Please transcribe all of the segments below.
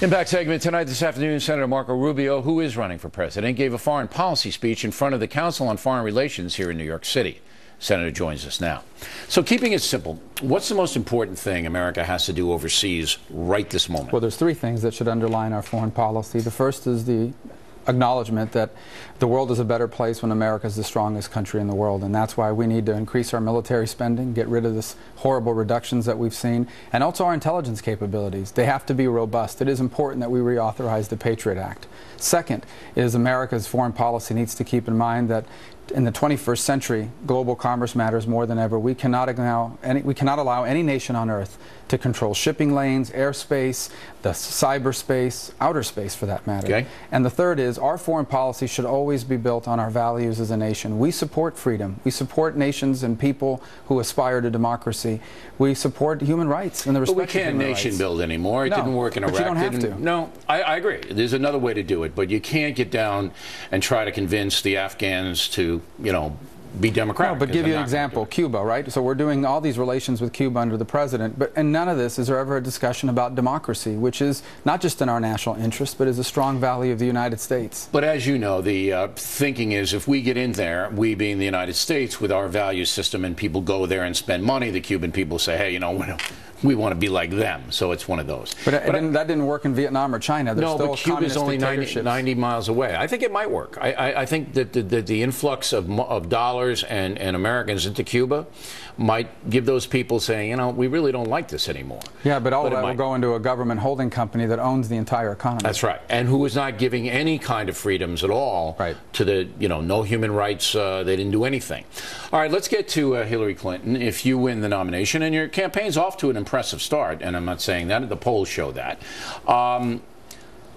Impact segment tonight. This afternoon, Senator Marco Rubio, who is running for president, gave a foreign policy speech in front of the Council on Foreign Relations here in New York City. Senator joins us now. So keeping it simple, what's the most important thing America has to do overseas right this moment? Well, there's three things that should underline our foreign policy. The first is the acknowledgement that the world is a better place when America is the strongest country in the world, and that's why we need to increase our military spending, get rid of this horrible reductions that we've seen, and also our intelligence capabilities. They have to be robust. It is important that we reauthorize the Patriot Act. Second is America's foreign policy needs to keep in mind that in the 21st century, global commerce matters more than ever. We cannot allow any nation on earth to control shipping lanes, airspace, the cyberspace, outer space for that matter. Okay. And the third is our foreign policy should always be built on our values as a nation. We support freedom. We support nations and people who aspire to democracy. We support human rights and the respect But we can't nation build anymore. It didn't work in Iraq. But you don't have to. No, I agree. There's another way to do it, but you can't get down and try to convince the Afghans to, be democratic. No, but give you an example, Cuba, right? So we're doing all these relations with Cuba under the president, but in none of this is there ever a discussion about democracy, which is not just in our national interest, but is a strong value of the United States. But as you know, the thinking is if we get in there, we being the United States, with our value system, and people go there and spend money, the Cuban people say, hey, we want to be like them. So it's one of those. But that didn't work in Vietnam or China. There's still but Cuba's only 90 miles away. I think it might work. I think that the influx of dollars and Americans into Cuba might give those people saying, we really don't like this anymore. Yeah, but all of that will go into a government holding company that owns the entire economy. That's right. And who is not giving any kind of freedoms at all to the, no human rights. They didn't do anything. All right, let's get to Hillary Clinton. If you win the nomination, and your campaign's off to an impressive start, and I'm not saying that, the polls show that.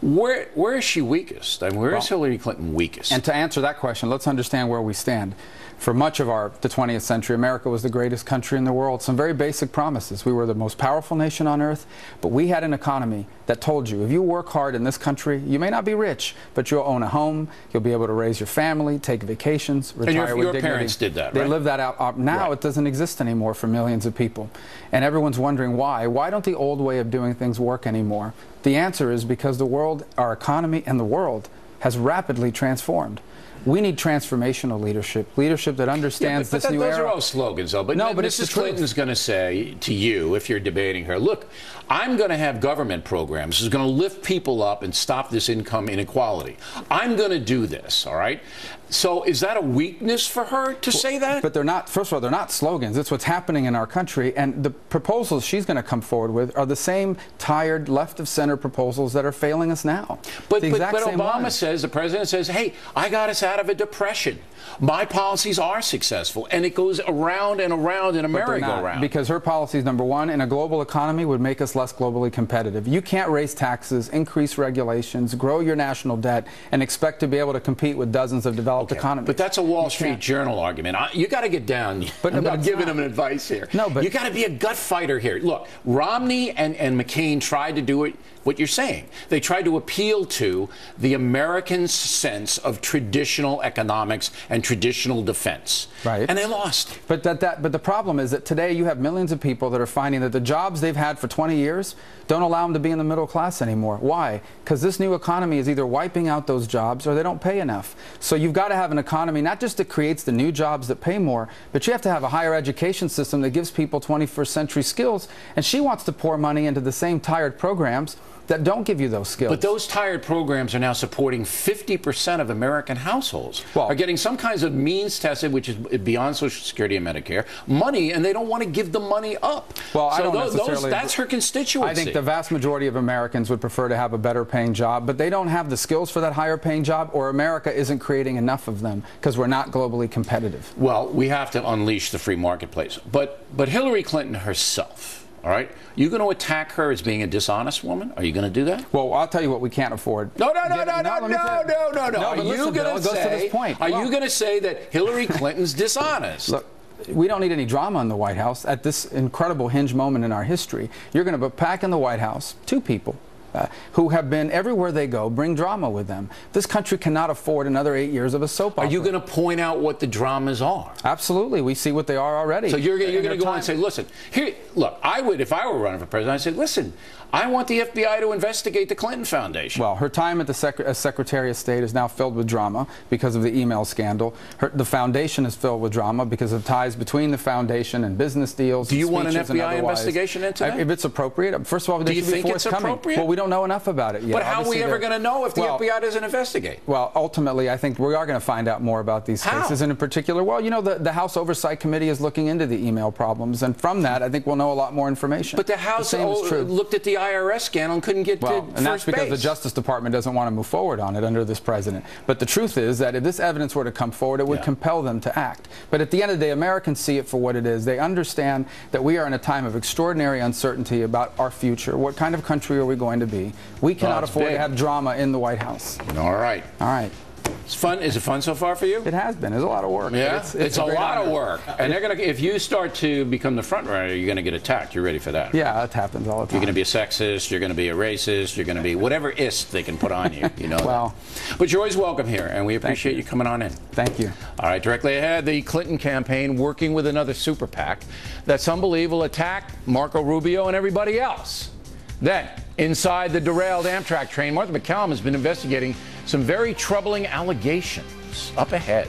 Where is she weakest? I mean, where is Hillary Clinton weakest? And to answer that question, let's understand where we stand. For much of the 20th century, America was the greatest country in the world. Some very basic promises. We were the most powerful nation on earth, but we had an economy that told you, if you work hard in this country, you may not be rich, but you'll own a home, you'll be able to raise your family, take vacations, retire with dignity. Your parents did that, right? They lived that out. Now it doesn't exist anymore for millions of people. And everyone's wondering why. Why don't the old way of doing things work anymore? The answer is because the world, our economy and the world has rapidly transformed. We need transformational leadership that understands this new era. Those are all slogans, though. But Mrs. Clinton's going to say to you, if you're debating her, look, I'm going to have government programs. This is going to lift people up and stop this income inequality. I'm going to do this, all right? So is that a weakness for her to say that? But they're not, first of all, they're not slogans. It's what's happening in our country. And the proposals she's going to come forward with are the same tired left-of-center proposals that are failing us now. But Obama says, the president says, hey, I got us out of a depression. My policies are successful. And it goes around and around in a merry-go-round. Because her policies, number one, in a global economy would make us less globally competitive. You can't raise taxes, increase regulations, grow your national debt, and expect to be able to compete with dozens of developed economies. But that's a Wall Street Journal argument. You got to get down. I'm not giving them advice here. No, but you got to be a gut fighter here. Look, Romney and McCain tried to do it. What you're saying, they tried to appeal to the American sense of traditional economics and traditional defense, and they lost. But the problem is that today you have millions of people that are finding that the jobs they've had for 20 years don't allow them to be in the middle class anymore. Why? Because this new economy is either wiping out those jobs or they don't pay enough. So you've got to have an economy not just that creates the new jobs that pay more, but you have to have a higher education system that gives people 21st century skills. And she wants to pour money into the same tired programs that don't give you those skills. But those tired programs are now supporting 50% of American households are getting some kinds of means tested, which is beyond Social Security and Medicare, money, and they don't want to give the money up. Well, so I don't necessarily. That's her constituency. I think the vast majority of Americans would prefer to have a better paying job, but they don't have the skills for that higher paying job, or America isn't creating enough of them because we're not globally competitive. Well, we have to unleash the free marketplace. But Hillary Clinton herself, all right? You going to attack her as being a dishonest woman? Are you going to do that? Well, I'll tell you what we can't afford. No. Are you going to say that Hillary Clinton's dishonest? Look, we don't need any drama in the White House. At this incredible hinge moment in our history, you're going to put back in the White House two people who have been everywhere they go, bring drama with them. This country cannot afford another 8 years of a soap opera. Are you going to point out what the dramas are? Absolutely. We see what they are already. So you're going to go on and say, listen, here, look, I would, if I were running for president, I'd say, listen, I want the FBI to investigate the Clinton Foundation. Well, her time at the as Secretary of State is now filled with drama because of the email scandal. The foundation is filled with drama because of ties between the foundation and business deals. Do you want an FBI investigation into that? If it's appropriate. First of all, do you think it's appropriate? Well, we don't know enough about it yet. But how are we ever going to know if the FBI doesn't investigate? Well, ultimately, I think we are going to find out more about these cases. And in particular, well, you know, the House Oversight Committee is looking into the email problems, and from that, I think we'll know a lot more information. But the House looked at the IRS scandal and couldn't get to first base. And that's because the Justice Department doesn't want to move forward on it under this president. But the truth is that if this evidence were to come forward, it would compel them to act. But at the end of the day, Americans see it for what it is. They understand that we are in a time of extraordinary uncertainty about our future. What kind of country are we going to be? We cannot afford to have drama in the White House. All right. All right. It's fun. Is it fun so far for you? It has been. It's a lot of work. Yeah, it's a lot of work. And they're going to. If you start to become the front runner, you're going to get attacked. You're ready for that. Yeah, that happens all the time. You're going to be a sexist. You're going to be a racist. You're going to be whatever ist they can put on you. You know. Well, but you're always welcome here, and we appreciate you coming on in. Thank you. All right, directly ahead, the Clinton campaign working with another super PAC that some believe will attack Marco Rubio and everybody else. Then, inside the derailed Amtrak train, Martha McCallum has been investigating some very troubling allegations. Up ahead.